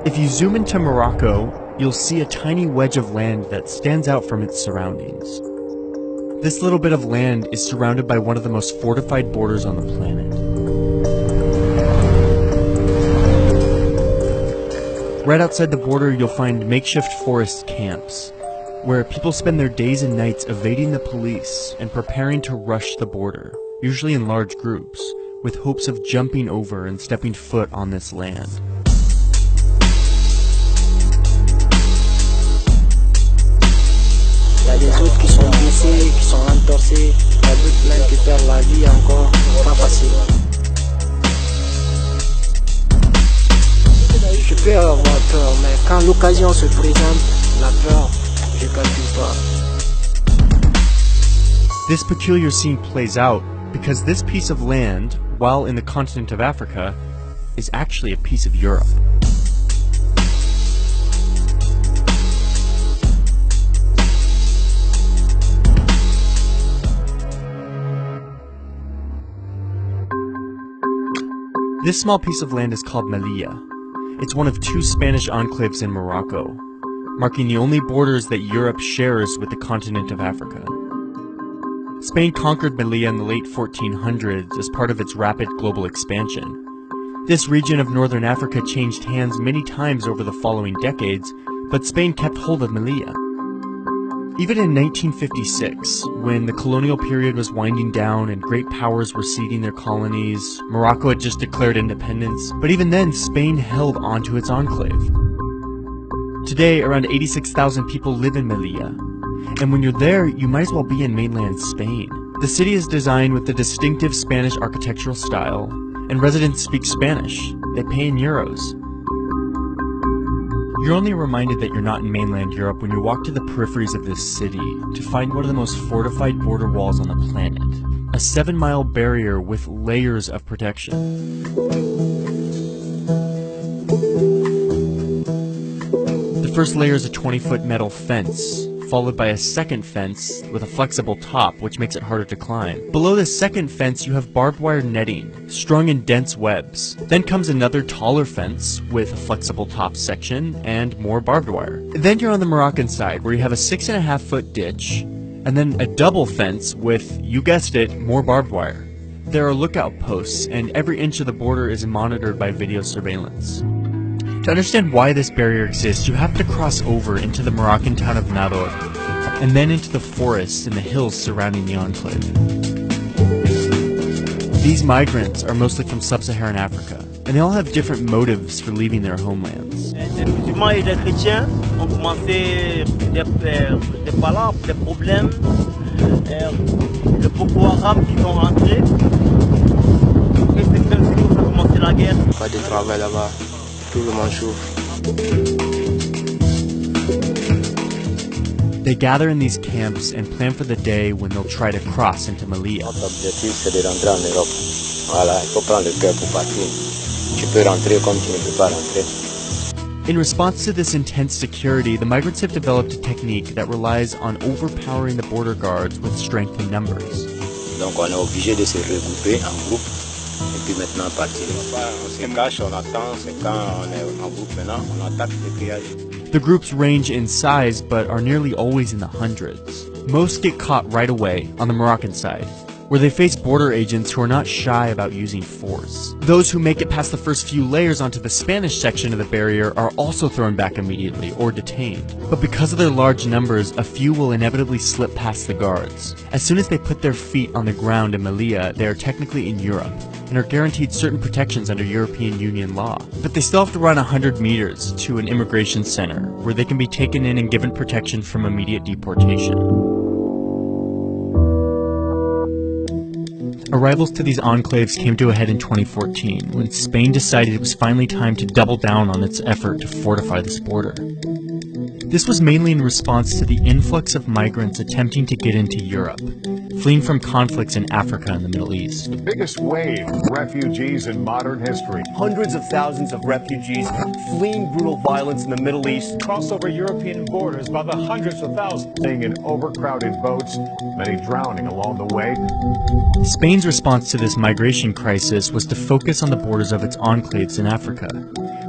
If you zoom into Morocco, you'll see a tiny wedge of land that stands out from its surroundings. This little bit of land is surrounded by one of the most fortified borders on the planet. Right outside the border, you'll find makeshift forest camps, where people spend their days and nights evading the police and preparing to rush the border, usually in large groups, with hopes of jumping over and stepping foot on this land. Il y a des autres qui sont blessés, qui sont entorsés, il y a d'autres plein qui perdent la vie encore, pas facile. Je peux avoir peur, mais quand l'occasion se présente, la peur, je ne calcule pas. This peculiar scene plays out because this piece of land, while in the continent of Africa, is actually a piece of Europe. This small piece of land is called Melilla. It's one of two Spanish enclaves in Morocco, marking the only borders that Europe shares with the continent of Africa. Spain conquered Melilla in the late 1400s as part of its rapid global expansion. This region of northern Africa changed hands many times over the following decades, but Spain kept hold of Melilla. Even in 1956, when the colonial period was winding down and great powers were ceding their colonies, Morocco had just declared independence, but even then Spain held onto its enclave. Today, around 86,000 people live in Melilla, and when you're there, you might as well be in mainland Spain. The city is designed with the distinctive Spanish architectural style, and residents speak Spanish. They pay in euros. You're only reminded that you're not in mainland Europe when you walk to the peripheries of this city to find one of the most fortified border walls on the planet. A 7-mile barrier with layers of protection. The first layer is a 20-foot metal fence, followed by a second fence with a flexible top, which makes it harder to climb. Below the second fence, you have barbed wire netting, strung in dense webs. Then comes another taller fence with a flexible top section and more barbed wire. Then you're on the Moroccan side, where you have a 6.5-foot ditch, and then a double fence with, you guessed it, more barbed wire. There are lookout posts, and every inch of the border is monitored by video surveillance. To understand why this barrier exists, you have to cross over into the Moroccan town of Nador, and then into the forests and the hills surrounding the enclave. These migrants are mostly from sub-Saharan Africa, and they all have different motives for leaving their homelands. Les musulmans et les chrétiens ont commencé des palabres, des problèmes, le Boko Haram qui sont rentrés. Et c'est comme si on a commencé la guerre. Pas de travail là-bas. Tout le monde souffre. They gather in these camps and plan for the day when they'll try to cross into Melilla. Notre objectif, c'est de rentrer en Europe. Voilà, il faut prendre le cœur pour partir. Tu peux rentrer comme tu ne peux pas rentrer. In response to this intense security, the migrants have developed a technique that relies on overpowering the border guards with strength in numbers. Donc on est obligé de se regrouper en groupe. Et puis maintenant partir. On se cache, on attend, c'est quand on est en groupe maintenant, on attaque les grillages. The groups range in size but are nearly always in the hundreds. Most get caught right away on the Moroccan side, where they face border agents who are not shy about using force. Those who make it past the first few layers onto the Spanish section of the barrier are also thrown back immediately or detained. But because of their large numbers, a few will inevitably slip past the guards. As soon as they put their feet on the ground in Melilla, they are technically in Europe and are guaranteed certain protections under European Union law. But they still have to run 100 meters to an immigration center, where they can be taken in and given protection from immediate deportation. Arrivals to these enclaves came to a head in 2014, when Spain decided it was finally time to double down on its effort to fortify this border. This was mainly in response to the influx of migrants attempting to get into Europe, fleeing from conflicts in Africa and the Middle East. The biggest wave of refugees in modern history. Hundreds of thousands of refugees fleeing brutal violence in the Middle East Cross over European borders by the hundreds of thousands. Staying in overcrowded boats, many drowning along the way. Spain's response to this migration crisis was to focus on the borders of its enclaves in Africa,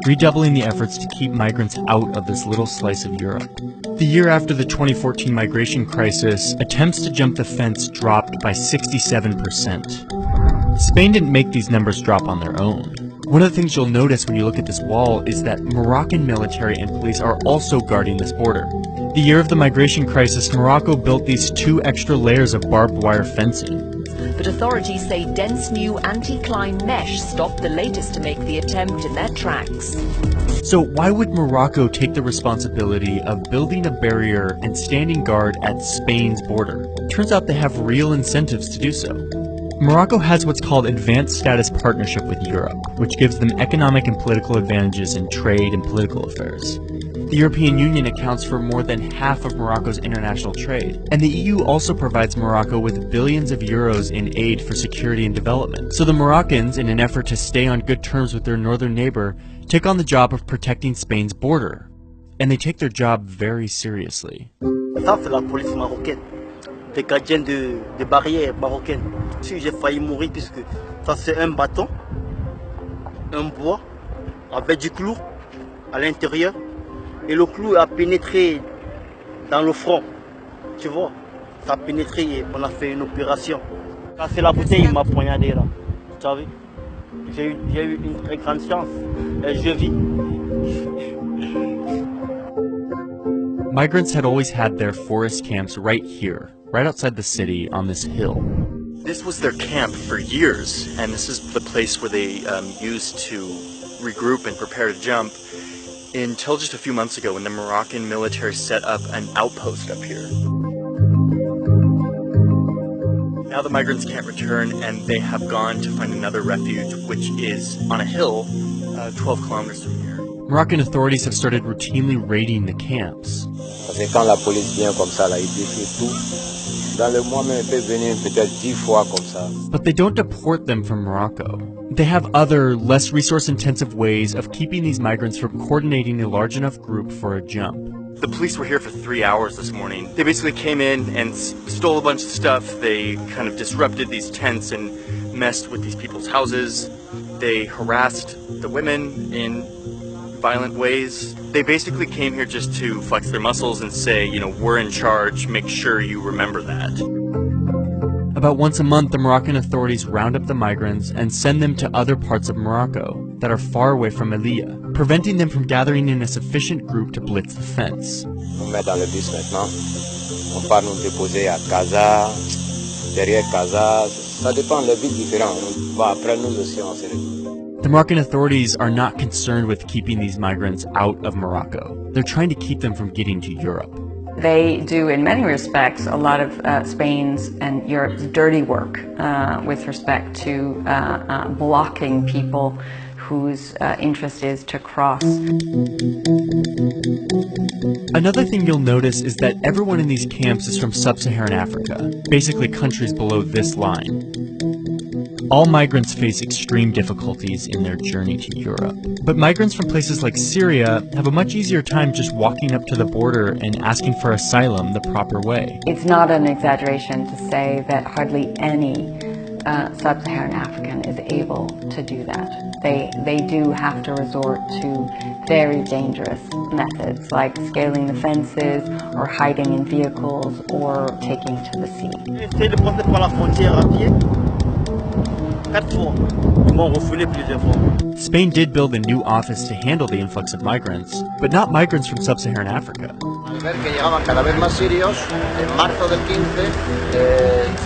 redoubling the efforts to keep migrants out of this little slice of Europe. The year after the 2014 migration crisis, attempts to jump the fence dropped by 67%. Spain didn't make these numbers drop on their own. One of the things you'll notice when you look at this wall is that Moroccan military and police are also guarding this border. The year of the migration crisis, Morocco built these 2 extra layers of barbed wire fencing. But authorities say dense new anti-climb mesh stopped the latest to make the attempt in their tracks. So why would Morocco take the responsibility of building a barrier and standing guard at Spain's border? Turns out they have real incentives to do so. Morocco has what's called Advanced Status Partnership with Europe, which gives them economic and political advantages in trade and political affairs. The European Union accounts for more than half of Morocco's international trade, and the EU also provides Morocco with billions of euros in aid for security and development. So the Moroccans, in an effort to stay on good terms with their northern neighbor, take on the job of protecting Spain's border. And they take their job very seriously. Ça, c'est la police marocaine, des gardiens de barrières marocaines. Si j'ai failli mourir puisque ça c'est un bâton, un bois avec du clou à l'intérieur. Et le clou a pénétré dans le front, tu vois, ça a pénétré et on a fait une opération. Quand c'est la bouteille, il m'a poignardé là, tu as vu. J'ai eu une très grande chance et je vis. Migrants had always had their forest camps right here, right outside the city on this hill. This was their camp for years, and this is the place where they used to regroup and prepare to jump. Until just a few months ago when the Moroccan military set up an outpost up here. Now the migrants can't return and they have gone to find another refuge, which is on a hill 12 kilometers from here. Moroccan authorities have started routinely raiding the camps. Parce que quand la police vient comme ça, là, ils détruisent tout. Dans le mois même, ils peuvent venir peut-être 10 fois comme ça. But they don't deport them from Morocco. They have other, less resource-intensive ways of keeping these migrants from coordinating a large enough group for a jump. The police were here for 3 hours this morning. They basically came in and stole a bunch of stuff. They kind of disrupted these tents and messed with these people's houses. They harassed the women in violent ways. They basically came here just to flex their muscles and say, you know, we're in charge, make sure you remember that. About once a month, the Moroccan authorities round up the migrants and send them to other parts of Morocco that are far away from Melilla, preventing them from gathering in a sufficient group to blitz the fence. On met dans le bus maintenant. On part nous déposer à Casa, derrière Casa. Ça dépend, les villes différentes. Après nous aussi, on se retrouve. The Moroccan authorities are not concerned with keeping these migrants out of Morocco. They're trying to keep them from getting to Europe. They do, in many respects, a lot of Spain's and Europe's dirty work with respect to blocking people whose interest is to cross. Another thing you'll notice is that everyone in these camps is from sub-Saharan Africa, basically countries below this line. All migrants face extreme difficulties in their journey to Europe. But migrants from places like Syria have a much easier time just walking up to the border and asking for asylum the proper way. It's not an exaggeration to say that hardly any sub-Saharan African is able to do that. They do have to resort to very dangerous methods like scaling the fences or hiding in vehicles or taking to the sea. J'essaie de passer par la frontière à pied 4 fois. Ils m'ont refoulé plusieurs fois. Spain did build a new office to handle the influx of migrants, but not migrants from sub-Saharan Africa. Al ver que llegaban cada vez más sirios, en marzo del 15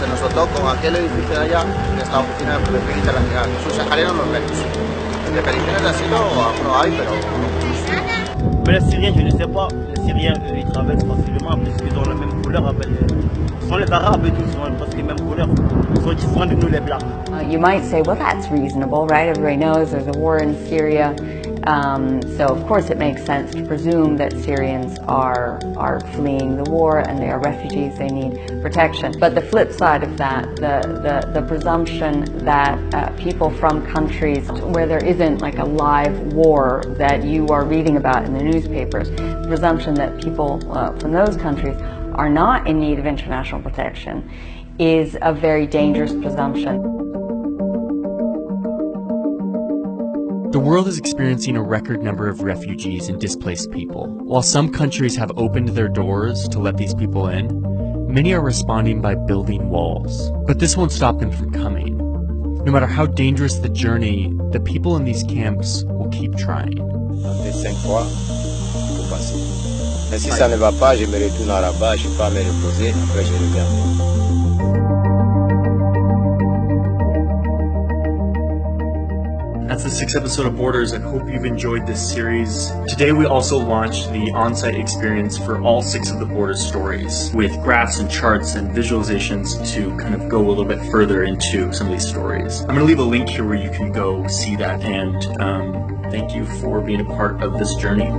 se nos dotó con aquel edificio de allá, que es la oficina de protección internacional. Subsaharianos los menos. De peticiones de asilo algunos hay, pero... Mais les Syriens, je ne sais pas, les Syriens, ils traversent facilement parce qu'ils ont la même couleur avec les... Ce sont les Arabes et tout, ils ont presque les mêmes couleurs. Ils sont différents de nous les Blancs. You might say, well, that's reasonable, right? Everybody knows there's a war in Syria. So, of course, it makes sense to presume that Syrians are fleeing the war and they are refugees, they need protection. But the flip side of that, the presumption that people from countries where there isn't like a live war that you are reading about in the newspapers, the presumption that people from those countries are not in need of international protection is a very dangerous presumption. The world is experiencing a record number of refugees and displaced people. While some countries have opened their doors to let these people in, many are responding by building walls. But this won't stop them from coming. No matter how dangerous the journey, the people in these camps will keep trying. Mais si ça ne va pas, je me retourne à là-bas, je peux me reposer, après je reviens. That's the 6th episode of Borders. I hope you've enjoyed this series. Today we also launched the on-site experience for all 6 of the Borders stories with graphs and charts and visualizations to kind of go a little bit further into some of these stories. I'm going to leave a link here where you can go see that, and thank you for being a part of this journey.